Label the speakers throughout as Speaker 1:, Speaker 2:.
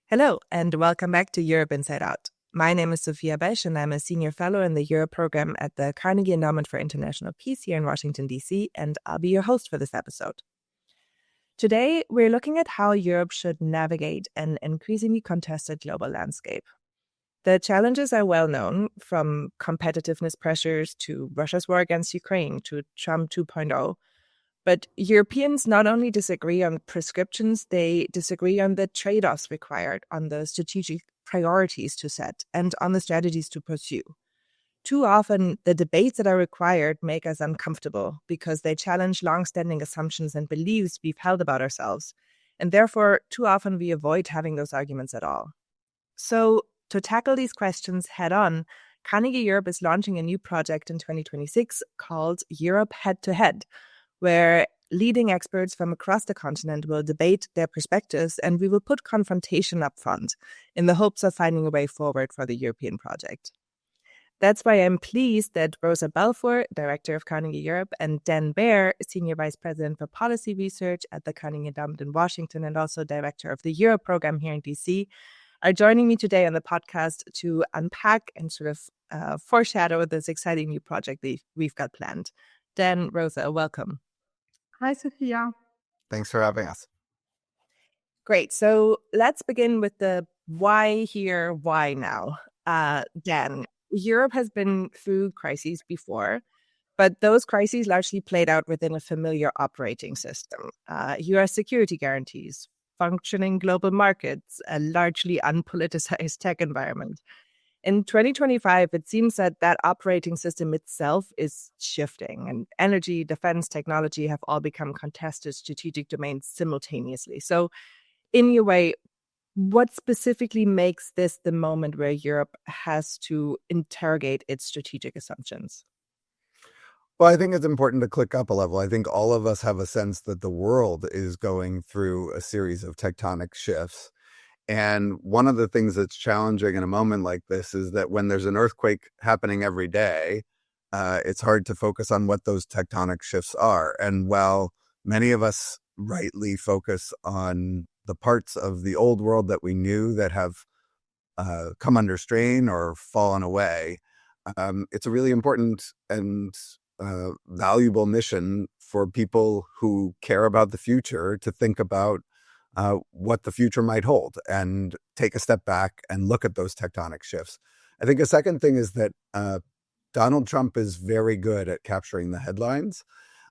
Speaker 1: Hello, and welcome back to Europe Inside Out. My name is Sophia Besch, and I'm a senior fellow in the Europe program at the Carnegie Endowment for International Peace here in Washington, D.C., and I'll be your host for this episode. Today, we're looking at how Europe should navigate an increasingly contested global landscape. The challenges are well known, from competitiveness pressures to Russia's war against Ukraine to Trump 2.0. But Europeans not only disagree on prescriptions, they disagree on the trade-offs required, on the strategic priorities to set, and on the strategies to pursue. Too often, the debates that are required make us uncomfortable because they challenge long-standing assumptions and beliefs we've held about ourselves. And therefore, too often we avoid having those arguments at all. So, to tackle these questions head-on, Carnegie Europe is launching a new project in 2026 called Europe Head to Head, where leading experts from across the continent will debate their perspectives, and we will put confrontation up front in the hopes of finding a way forward for the European project. That's why I'm pleased that Rosa Balfour, Director of Carnegie Europe, and Baer, Senior Vice President for Policy Research at the Carnegie Endowment in Washington and also Director of the Europe program here in DC, are joining me today on the podcast to unpack and sort of foreshadow this exciting new project we've got planned. Rosa, welcome.
Speaker 2: Hi, Sophia.
Speaker 3: Thanks for having us.
Speaker 1: Great. So let's begin with the why here, why now. Dan, Europe has been through crises before, but those crises largely played out within a familiar operating system. U.S. security guarantees, functioning global markets, a largely unpoliticized tech environment. In 2025, it seems that operating system itself is shifting, and energy, defense, technology have all become contested strategic domains simultaneously. So, in your way, what specifically makes this the moment where Europe has to interrogate its strategic assumptions?
Speaker 3: Well, I think it's important to click up a level. I think all of us have a sense that the world is going through a series of tectonic shifts. And one of the things that's challenging in a moment like this is that when there's an earthquake happening every day, it's hard to focus on what those tectonic shifts are. And while many of us rightly focus on the parts of the old world that we knew that have come under strain or fallen away, it's a really important and valuable mission for people who care about the future to think about what the future might hold and take a step back and look at those tectonic shifts. I think a second thing is that Donald Trump is very good at capturing the headlines,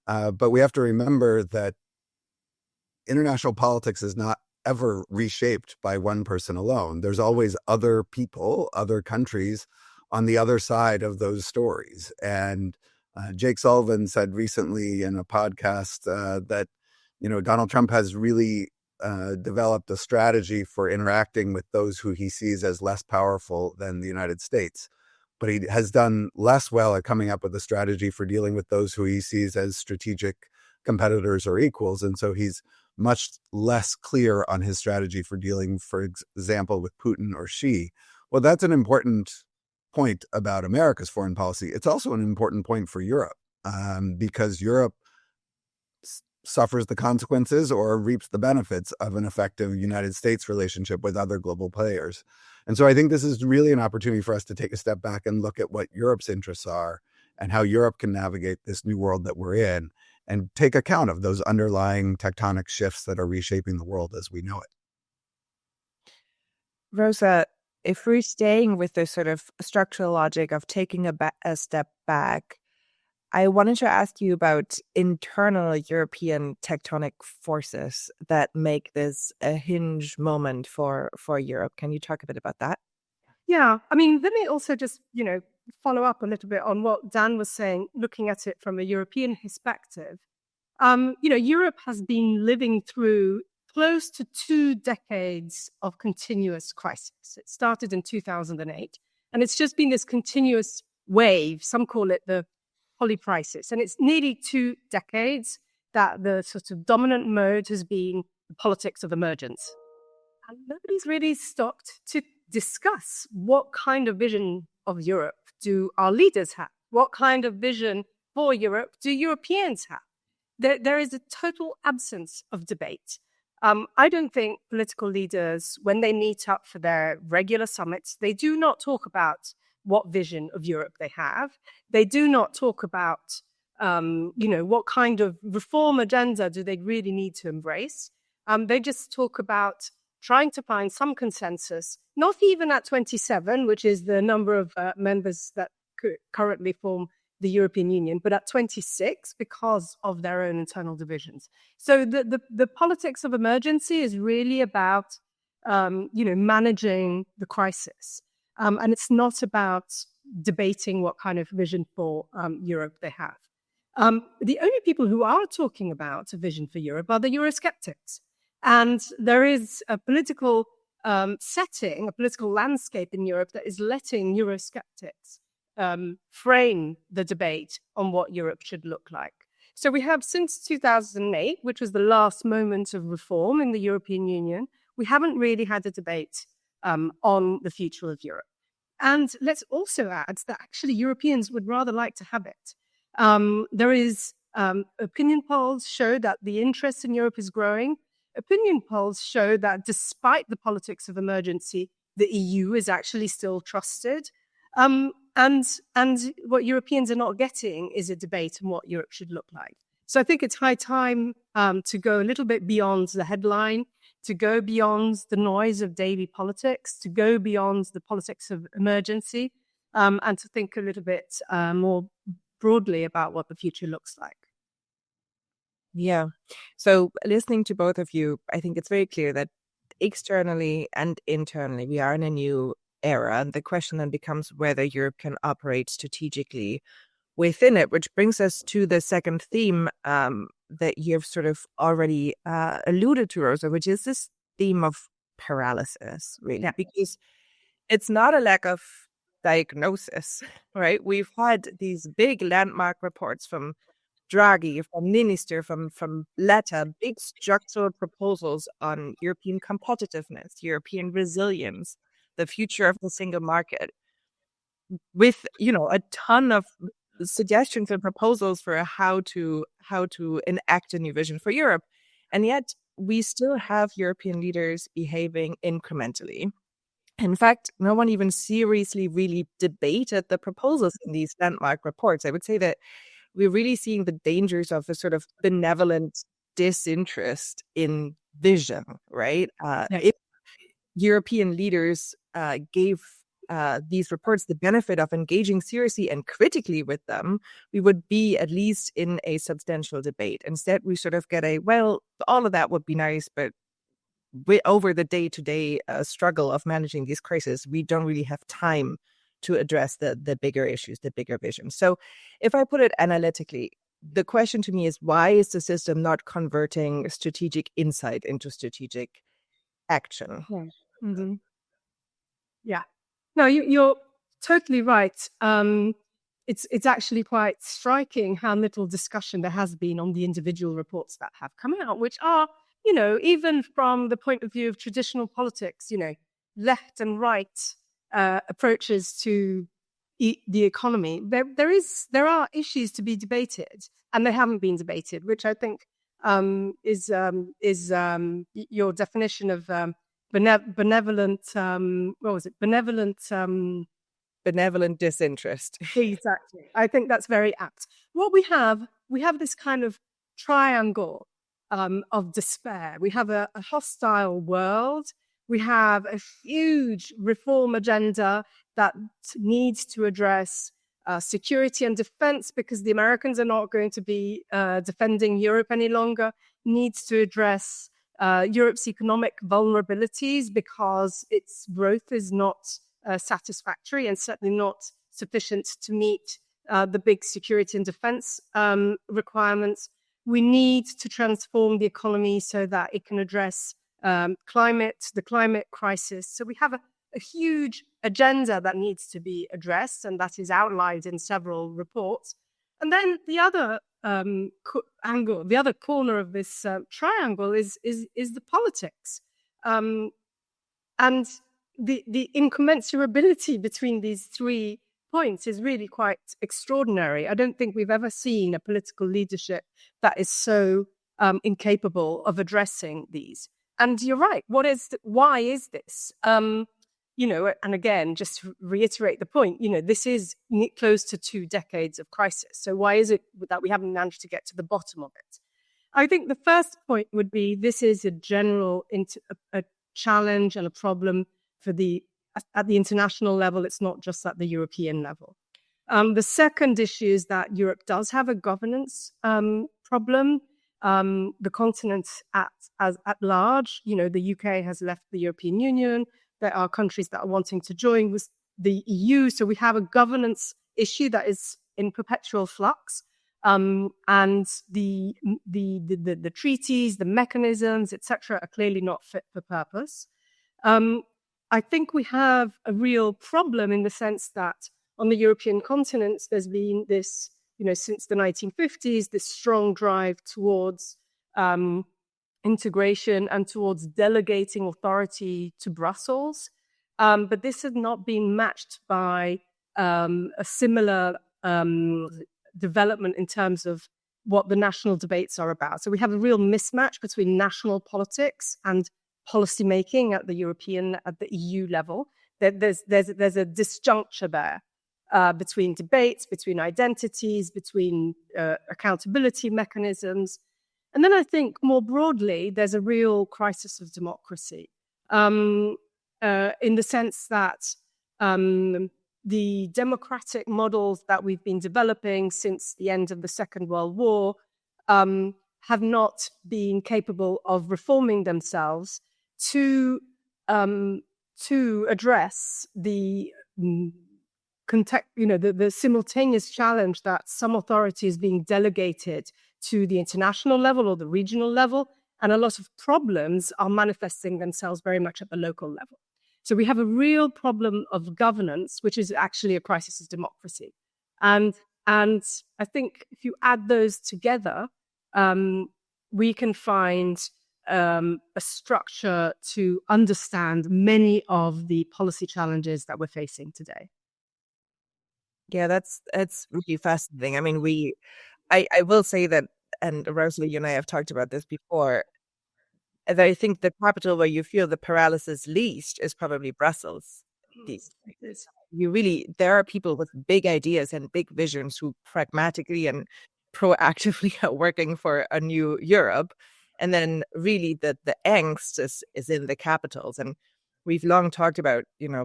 Speaker 3: but we have to remember that international politics is not ever reshaped by one person alone. There's always other people, other countries on the other side of those stories. And Jake Sullivan said recently in a podcast that, Donald Trump has really developed a strategy for interacting with those who he sees as less powerful than the United States. But he has done less well at coming up with a strategy for dealing with those who he sees as strategic competitors or equals. And so he's much less clear on his strategy for dealing, for example, with Putin or Xi. Well, that's an important point about America's foreign policy. It's also an important point for Europe because Europe suffers the consequences or reaps the benefits of an effective United States relationship with other global players. And so I think this is really an opportunity for us to take a step back and look at what Europe's interests are and how Europe can navigate this new world that we're in and take account of those underlying tectonic shifts that are reshaping the world as we know it.
Speaker 1: Rosa, if we're staying with the sort of structural logic of taking a step back, I wanted to ask you about internal European tectonic forces that make this a hinge moment for Europe. Can you talk a bit about that?
Speaker 2: Yeah, I mean, let me also just, follow up a little bit on what Dan was saying, looking at it from a European perspective. Europe has been living through close to 2 decades of continuous crisis. It started in 2008, and it's just been this continuous wave. Some call it the polycrisis. And it's nearly 2 decades that the sort of dominant mode has been the politics of emergence. And nobody's really stopped to discuss what kind of vision of Europe do our leaders have? What kind of vision for Europe do Europeans have? There is a total absence of debate. I don't think political leaders, when they meet up for their regular summits, they do not talk about what vision of Europe they have. They do not talk about, what kind of reform agenda do they really need to embrace. They just talk about trying to find some consensus, not even at 27, which is the number of members that currently form the European Union, but at 26 because of their own internal divisions. So the politics of emergency is really about, managing the crisis. And it's not about debating what kind of vision for Europe they have. The only people who are talking about a vision for Europe are the Eurosceptics. And there is a political setting, a political landscape in Europe that is letting Eurosceptics frame the debate on what Europe should look like. So we have, since 2008, which was the last moment of reform in the European Union, we haven't really had a debate on the future of Europe. And let's also add that actually Europeans would rather like to have it. There is opinion polls show that the interest in Europe is growing. Opinion polls show that despite the politics of emergency, the EU is actually still trusted. And what Europeans are not getting is a debate on what Europe should look like. So I think it's high time to go a little bit beyond the headline, to go beyond the noise of daily politics, to go beyond the politics of emergency, and to think a little bit more broadly about what the future looks like.
Speaker 1: Yeah. So listening to both of you, I think it's very clear that externally and internally, we are in a new era. And the question then becomes whether Europe can operate strategically within it, which brings us to the second theme that you've sort of already alluded to, Rosa, which is this theme of paralysis, really,
Speaker 2: Yeah.
Speaker 1: because it's not a lack of diagnosis, right? We've had these big landmark reports from Draghi, from Minister, from Letta, big structural proposals on European competitiveness, European resilience, the future of the single market, with a ton of suggestions and proposals for how to enact a new vision for Europe. And yet we still have European leaders behaving incrementally. In fact, no one even seriously really debated the proposals in these landmark reports. I would say that we're really seeing the dangers of a sort of benevolent disinterest in vision, right? If European leaders gave these reports the benefit of engaging seriously and critically with them, we would be at least in a substantial debate. Instead, we sort of get all of that would be nice, but over the day-to-day struggle of managing these crises, we don't really have time to address the bigger issues, the bigger vision. So if I put it analytically, the question to me is, why is the system not converting strategic insight into strategic action?
Speaker 2: Yeah. Mm-hmm. Yeah. No, you're totally right. It's actually quite striking how little discussion there has been on the individual reports that have come out, which are, even from the point of view of traditional politics, left and right approaches to the economy. There are issues to be debated, and they haven't been debated, which I think is your definition of benevolent. What was it?
Speaker 1: Benevolent disinterest.
Speaker 2: Exactly. I think that's very apt. What we have this kind of triangle of despair. We have a hostile world. We have a huge reform agenda that needs to address security and defense, because the Americans are not going to be defending Europe any longer. Needs to address Europe's economic vulnerabilities because its growth is not satisfactory and certainly not sufficient to meet the big security and defense requirements. We need to transform the economy so that it can address the climate crisis. So we have a huge agenda that needs to be addressed, and that is outlined in several reports. And then the other angle, the other corner of this triangle is the politics, and the incommensurability between these 3 points is really quite extraordinary. I don't think we've ever seen a political leadership that is so incapable of addressing these. And you're right. Why is this? And again, just to reiterate the point, this is close to 2 decades of crisis. So why is it that we haven't managed to get to the bottom of it? I think the first point would be this is a general a challenge and a problem at the international level. It's not just at the European level. The second issue is that Europe does have a governance problem. The continent at large, the UK has left the European Union. There are countries that are wanting to join with the EU. So we have a governance issue that is in perpetual flux. And the treaties, the mechanisms, etc., are clearly not fit for purpose. I think we have a real problem in the sense that on the European continent, there's been this, since the 1950s, this strong drive towards integration and towards delegating authority to Brussels. But this has not been matched by a similar development in terms of what the national debates are about. So we have a real mismatch between national politics and policymaking at the EU level. There's a disjuncture there between debates, between identities, between accountability mechanisms. And then I think more broadly, there's a real crisis of democracy in the sense that the democratic models that we've been developing since the end of the Second World War have not been capable of reforming themselves to address the the simultaneous challenge that some authority is being delegated to the international level or the regional level, and a lot of problems are manifesting themselves very much at the local level. So we have a real problem of governance, which is actually a crisis of democracy. And I think if you add those together, we can find a structure to understand many of the policy challenges that we're facing today.
Speaker 1: Yeah, that's really fascinating. I mean, I will say that, and Rosalie, you and I have talked about this before, and I think the capital where you feel the paralysis least is probably Brussels. There are people with big ideas and big visions who pragmatically and proactively are working for a new Europe. And then really the angst is in the capitals. And we've long talked about,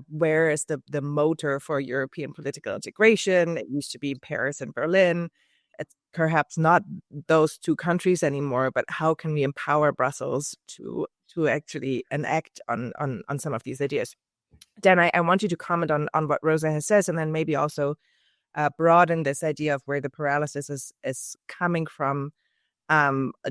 Speaker 1: where is the motor for European political integration? It used to be Paris and Berlin. It's perhaps not those two countries anymore, but how can we empower Brussels to actually enact on some of these ideas? Dan, I want you to comment on what Rosa has said, and then maybe also broaden this idea of where the paralysis is coming from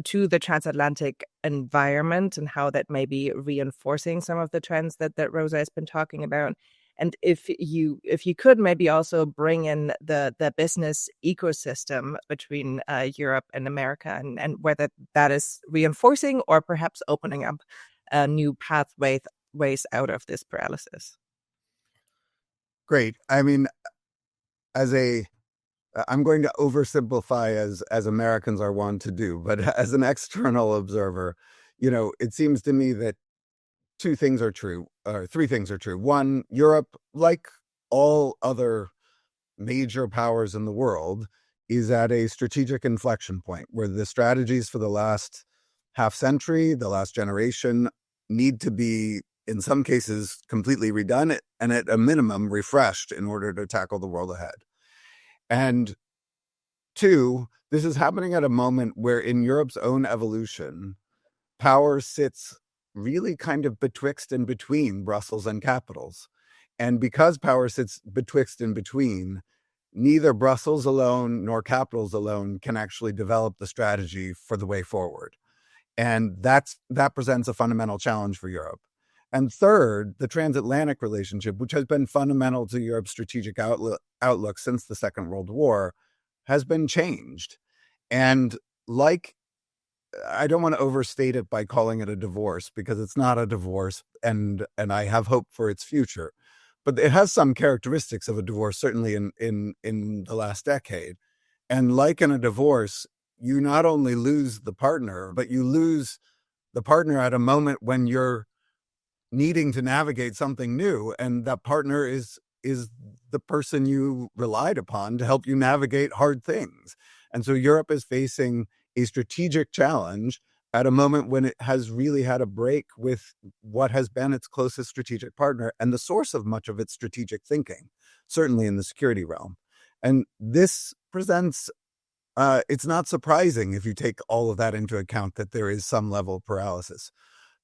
Speaker 1: to the transatlantic environment and how that may be reinforcing some of the trends that Rosa has been talking about. And if you could maybe also bring in the business ecosystem between Europe and America, and whether that is reinforcing or perhaps opening up new ways out of this paralysis.
Speaker 3: Great. I mean, I'm going to oversimplify as Americans are wont to do, but as an external observer, it seems to me that three things are true. One, Europe, like all other major powers in the world, is at a strategic inflection point where the strategies for the last half century, the last generation, need to be, in some cases, completely redone and at a minimum refreshed in order to tackle the world ahead. And two, this is happening at a moment where in Europe's own evolution, power sits really kind of betwixt and between Brussels and capitals. And because power sits betwixt and between, neither Brussels alone nor capitals alone can actually develop the strategy for the way forward. And that presents a fundamental challenge for Europe. And third, the transatlantic relationship, which has been fundamental to Europe's strategic outlook since the Second World War, has been changed. And I don't want to overstate it by calling it a divorce, because it's not a divorce, and I have hope for its future. But it has some characteristics of a divorce, certainly in the last decade. And like in a divorce, you not only lose the partner, but you lose the partner at a moment when you're needing to navigate something new, and that partner is the person you relied upon to help you navigate hard things. And so Europe is facing a strategic challenge at a moment when it has really had a break with what has been its closest strategic partner and the source of much of its strategic thinking, certainly in the security realm. And this presents, it's not surprising if you take all of that into account that there is some level of paralysis.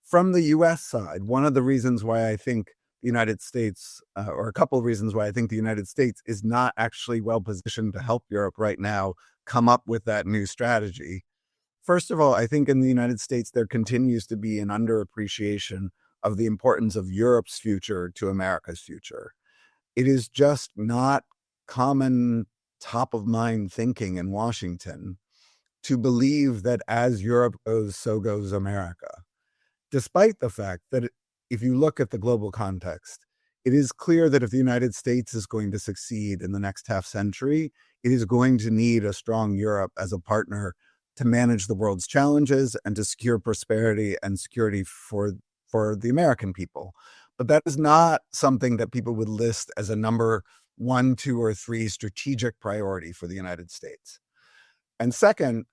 Speaker 3: From the US side, one of the reasons why I think the United States, or a couple of reasons why I think the United States is not actually well positioned to help Europe right now come up with that new strategy. First of all, I think in the United States, there continues to be an underappreciation of the importance of Europe's future to America's future. It is just not common top of mind thinking in Washington to believe that as Europe goes, so goes America. Despite the fact that if you look at the global context, it is clear that if the United States is going to succeed in the next half century, it is going to need a strong Europe as a partner to manage the world's challenges and to secure prosperity and security for the American people. But that is not something that people would list as a number 1, 2, or 3 strategic priority for the United States. And second,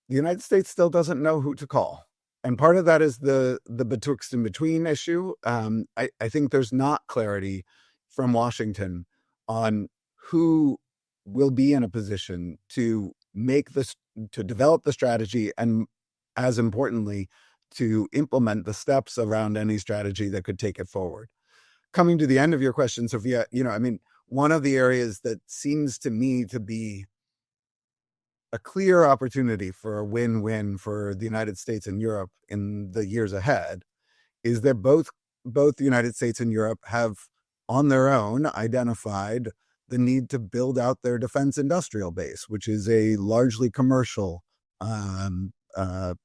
Speaker 3: the United States still doesn't know who to call. And part of that is the betwixt and between issue. I think there's not clarity from Washington on who will be in a position to develop the strategy and, as importantly, to implement the steps around any strategy that could take it forward. Coming to the end of your question, Sophia, one of the areas that seems to me to be a clear opportunity for a win-win for the United States and Europe in the years ahead is that both the United States and Europe have on their own identified the need to build out their defense industrial base, which is a largely commercial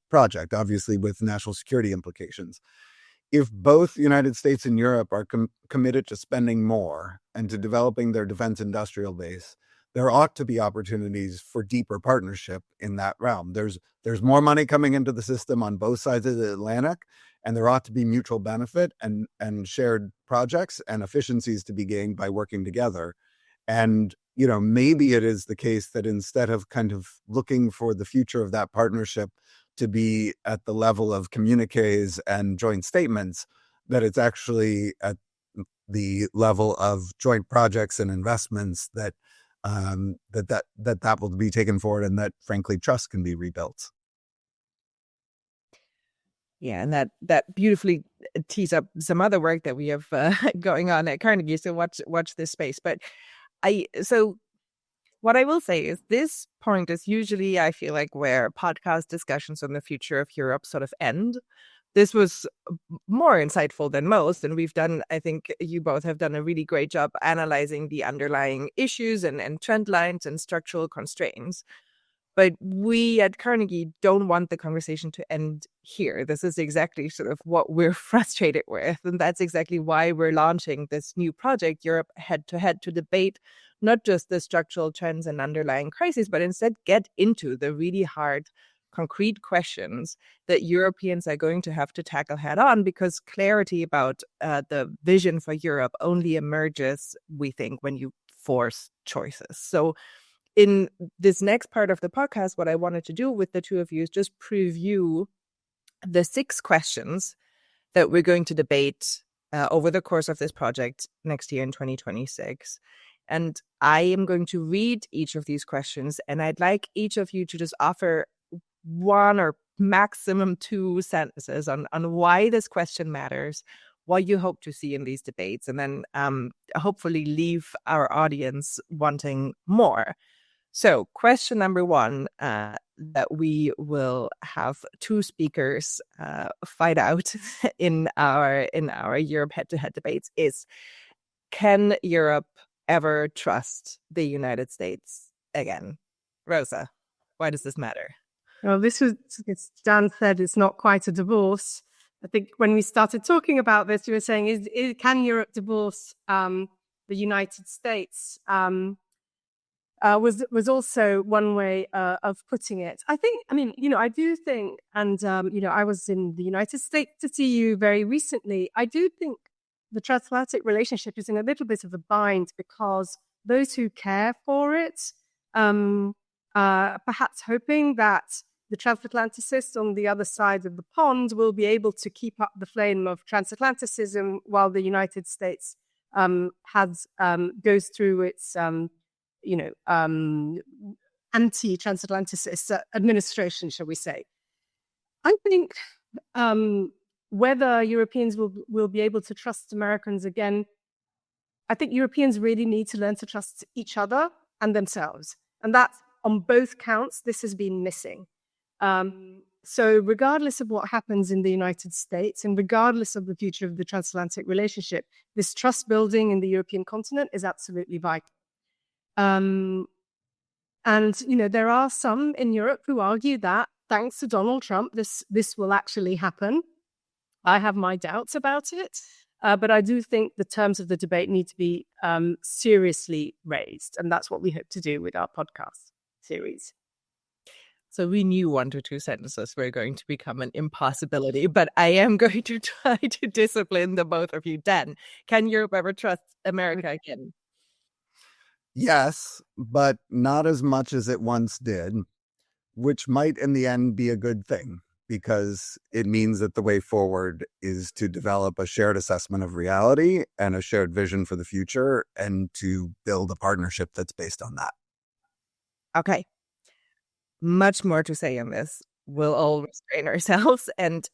Speaker 3: project, obviously with national security implications. If both the United States and Europe are committed to spending more and to developing their defense industrial base, there ought to be opportunities for deeper partnership in that realm. There's more money coming into the system on both sides of the Atlantic, and there ought to be mutual benefit and shared projects and efficiencies to be gained by working together. And, maybe it is the case that instead of kind of looking for the future of that partnership to be at the level of communiques and joint statements, that it's actually at the level of joint projects and investments that will be taken forward, and that frankly trust can be rebuilt.
Speaker 1: Yeah, and that beautifully tees up some other work that we have going on at Carnegie. So watch this space. But so what I will say is this point is usually, I feel like, where podcast discussions on the future of Europe sort of end. This was more insightful than most, and I think you both have done a really great job analyzing the underlying issues and trend lines and structural constraints. But we at Carnegie don't want the conversation to end here. This is exactly sort of what we're frustrated with. And that's exactly why we're launching this new project, Europe Head to Head, to debate not just the structural trends and underlying crises, but instead get into the really hard, concrete questions that Europeans are going to have to tackle head on, because clarity about the vision for Europe only emerges, we think, when you force choices. So in this next part of the podcast, what I wanted to do with the two of you is just preview the 6 questions that we're going to debate over the course of this project next year in 2026. And I am going to read each of these questions, and I'd like each of you to just offer 1 or maximum 2 sentences on why this question matters, what you hope to see in these debates, and then hopefully leave our audience wanting more. So question number 1 that we will have 2 speakers fight out in our Europe head-to-head debates is, can Europe ever trust the United States again? Rosa, why does this matter?
Speaker 2: Well, this is, as Dan said, it's not quite a divorce. I think when we started talking about this, we were saying, can Europe divorce the United States? was also one way of putting it. I do think, and I was in the United States to see you very recently. I do think the transatlantic relationship is in a little bit of a bind because those who care for it, perhaps hoping that the transatlanticists on the other side of the pond will be able to keep up the flame of transatlanticism while the United States goes through its anti-transatlanticist administration, shall we say. I think whether Europeans will be able to trust Americans again, I think Europeans really need to learn to trust each other and themselves. And that, on both counts, this has been missing. So regardless of what happens in the United States and regardless of the future of the transatlantic relationship, this trust building in the European continent is absolutely vital. And, there are some in Europe who argue that thanks to Donald Trump, this will actually happen. I have my doubts about it, but I do think the terms of the debate need to be seriously raised. And that's what we hope to do with our podcast series.
Speaker 1: So we knew 1 to 2 sentences were going to become an impossibility, but I am going to try to discipline the both of you. Dan, can Europe ever trust America again?
Speaker 3: Yes, but not as much as it once did, which might in the end be a good thing, because it means that the way forward is to develop a shared assessment of reality and a shared vision for the future and to build a partnership that's based on that.
Speaker 1: Okay. Much more to say on this. We'll all restrain ourselves and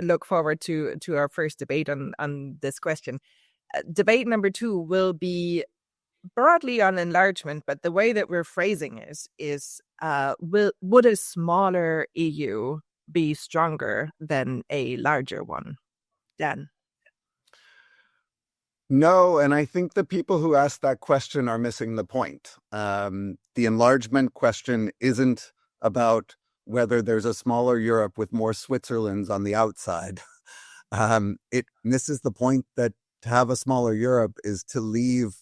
Speaker 1: look forward to our first debate on this question. Debate number 2 will be broadly on enlargement, but the way that we're phrasing it is would a smaller EU be stronger than a larger one? Dan?
Speaker 3: No, and I think the people who ask that question are missing the point. The enlargement question isn't about whether there's a smaller Europe with more Switzerlands on the outside. It misses the point that to have a smaller Europe is to leave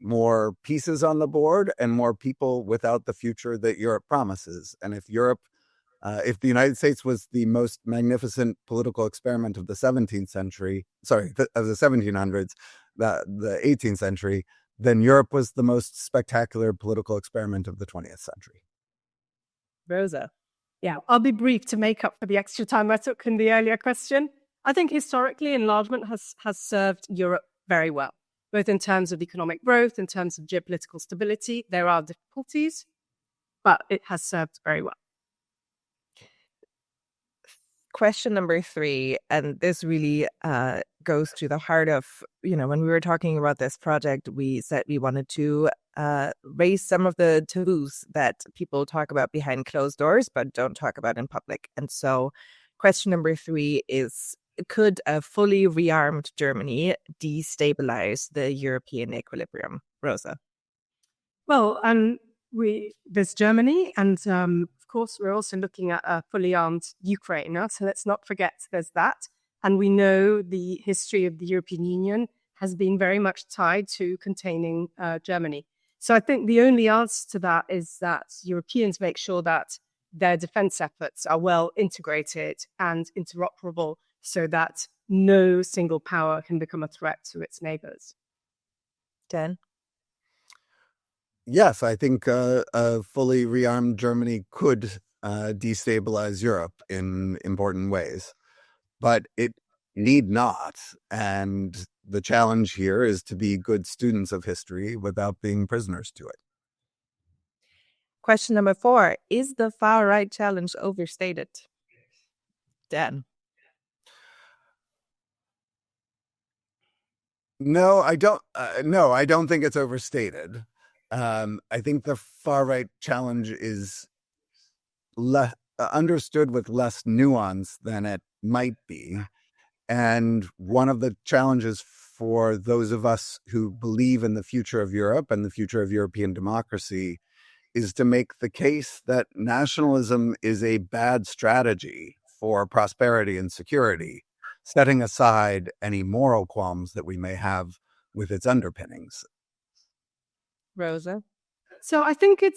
Speaker 3: more pieces on the board and more people without the future that Europe promises. And if the United States was the most magnificent political experiment of the 17th century, of the 1700s, the 18th century, then Europe was the most spectacular political experiment of the 20th century.
Speaker 1: Rosa?
Speaker 2: Yeah, I'll be brief to make up for the extra time I took in the earlier question. I think historically enlargement has served Europe very well, both in terms of economic growth, in terms of geopolitical stability. There are difficulties, but it has served very well.
Speaker 1: Question number 3, and this really goes to the heart of, when we were talking about this project, we said we wanted to raise some of the taboos that people talk about behind closed doors, but don't talk about in public. And so question number 3 is, could a fully rearmed Germany destabilize the European equilibrium? Rosa?
Speaker 2: Well, there's Germany, and of course, we're also looking at a fully armed Ukraine. So let's not forget there's that. And we know the history of the European Union has been very much tied to containing Germany. So I think the only answer to that is that Europeans make sure that their defense efforts are well integrated and interoperable so that no single power can become a threat to its neighbors.
Speaker 1: Dan?
Speaker 3: Yes, I think a fully rearmed Germany could destabilize Europe in important ways, but it need not. And the challenge here is to be good students of history without being prisoners to it.
Speaker 1: Question number 4, is the far-right challenge overstated? Dan?
Speaker 3: No, I don't think it's overstated. I think the far-right challenge is understood with less nuance than it might be. And one of the challenges for those of us who believe in the future of Europe and the future of European democracy is to make the case that nationalism is a bad strategy for prosperity and security, setting aside any moral qualms that we may have with its underpinnings.
Speaker 1: Rosa?
Speaker 2: So I think it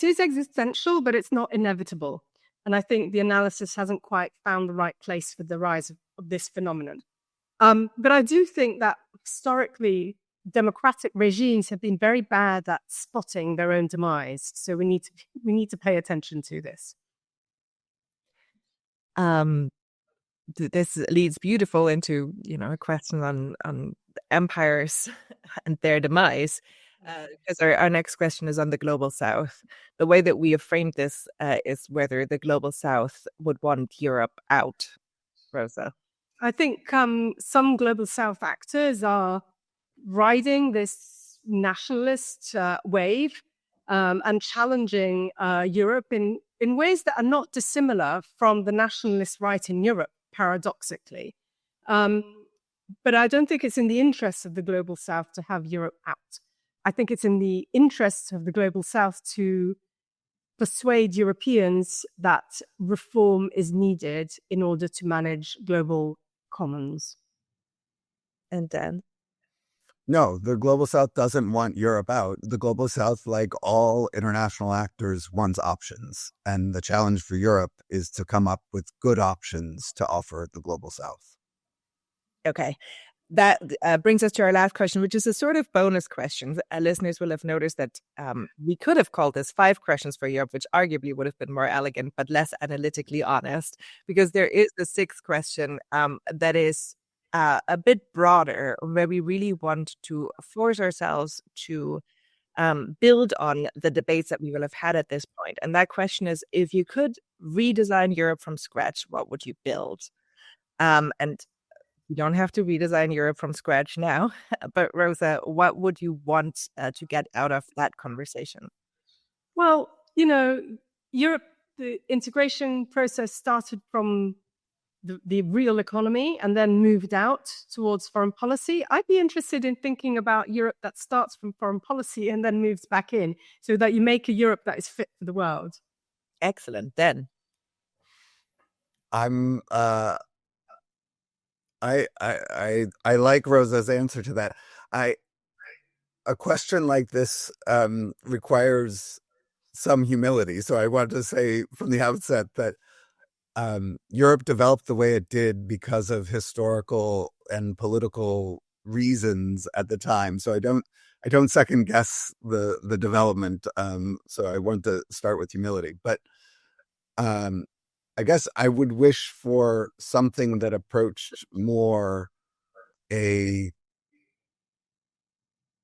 Speaker 2: is existential, but it's not inevitable. And I think the analysis hasn't quite found the right place for the rise of this phenomenon. But I do think that historically, democratic regimes have been very bad at spotting their own demise. So we need to pay attention to this.
Speaker 1: This leads beautiful into a question on empires and their demise. Because our next question is on the global south. The way that we have framed this is whether the global south would want Europe out. Rosa.
Speaker 2: I think some global south actors are riding this nationalist wave and challenging Europe in ways that are not dissimilar from the nationalist right in Europe, paradoxically. But I don't think it's in the interests of the global south to have Europe out. I think it's in the interests of the global south to persuade Europeans that reform is needed in order to manage global commons.
Speaker 1: And Dan?
Speaker 3: No, the global south doesn't want Europe out. The global south, like all international actors, wants options. And the challenge for Europe is to come up with good options to offer the global south.
Speaker 1: Okay. That brings us to our last question, which is a sort of bonus question. Listeners will have noticed that we could have called this 5 questions for Europe, which arguably would have been more elegant, but less analytically honest, because there is the 6th question that is a bit broader, where we really want to force ourselves to build on the debates that we will have had at this point. And that question is, if you could redesign Europe from scratch, what would you build? And you don't have to redesign Europe from scratch now, but Rosa, what would you want to get out of that conversation?
Speaker 2: Well, Europe, the integration process started from the real economy and then moved out towards foreign policy. I'd be interested in thinking about Europe that starts from foreign policy and then moves back in, so that you make a Europe that is fit for the world.
Speaker 1: Excellent. Then
Speaker 3: I like Rosa's answer to that. A question like this requires some humility. So I want to say from the outset that Europe developed the way it did because of historical and political reasons at the time. So I don't second guess the development. So I want to start with humility, but I guess I would wish for something that approached more a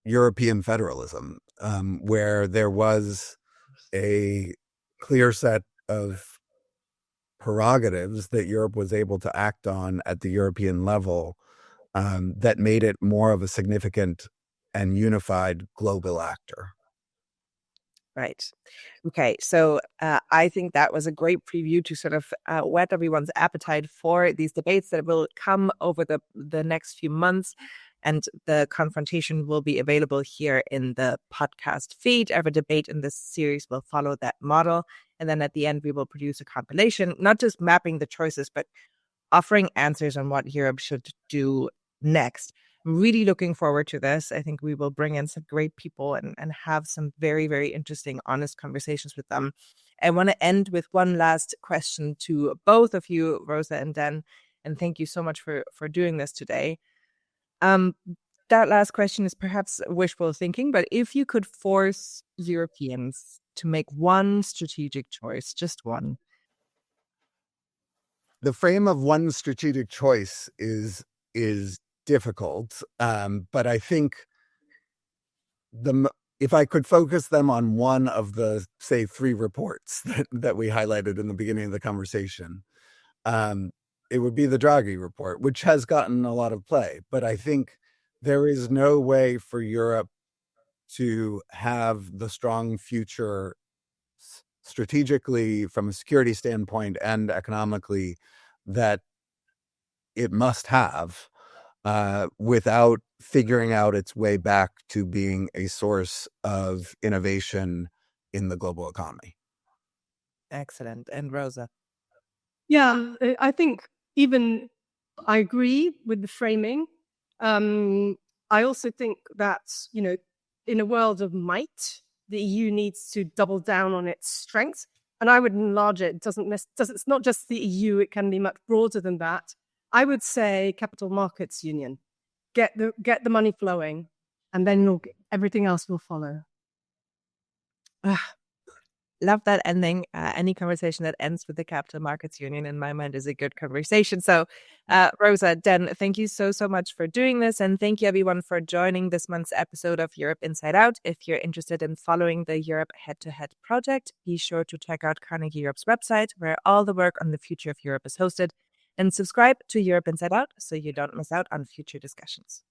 Speaker 3: European federalism, where there was a clear set of prerogatives that Europe was able to act on at the European level, that made it more of a significant and unified global actor.
Speaker 1: Right. Okay. So I think that was a great preview to sort of whet everyone's appetite for these debates that will come over the next few months. And the confrontation will be available here in the podcast feed. Every debate in this series will follow that model. And then at the end, we will produce a compilation, not just mapping the choices, but offering answers on what Europe should do next. I'm really looking forward to this. I think we will bring in some great people and have some very, very interesting, honest conversations with them. I want to end with one last question to both of you, Rosa and Dan, and thank you so much for doing this today. That last question is perhaps wishful thinking, but if you could force Europeans to make one strategic choice, just one.
Speaker 3: The frame of one strategic choice is difficult, but I think if I could focus them on one of the, say, 3 reports that we highlighted in the beginning of the conversation, it would be the Draghi report, which has gotten a lot of play. But I think there is no way for Europe to have the strong future strategically from a security standpoint and economically that it must have without figuring out its way back to being a source of innovation in the global economy.
Speaker 1: Excellent. And Rosa?
Speaker 2: Yeah, I think even I agree with the framing. I also think that, in a world of might, the EU needs to double down on its strengths. And I would enlarge it. It's not just the EU, it can be much broader than that. I would say capital markets union. Get the money flowing, and then everything else will follow.
Speaker 1: Love that ending. Any conversation that ends with the capital markets union in my mind is a good conversation. So Rosa, Dan, thank you so much for doing this. And thank you everyone for joining this month's episode of Europe Inside Out. If you're interested in following the Europe Head-to-Head project, be sure to check out Carnegie Europe's website, where all the work on the future of Europe is hosted. And subscribe to Europe Inside Out so you don't miss out on future discussions.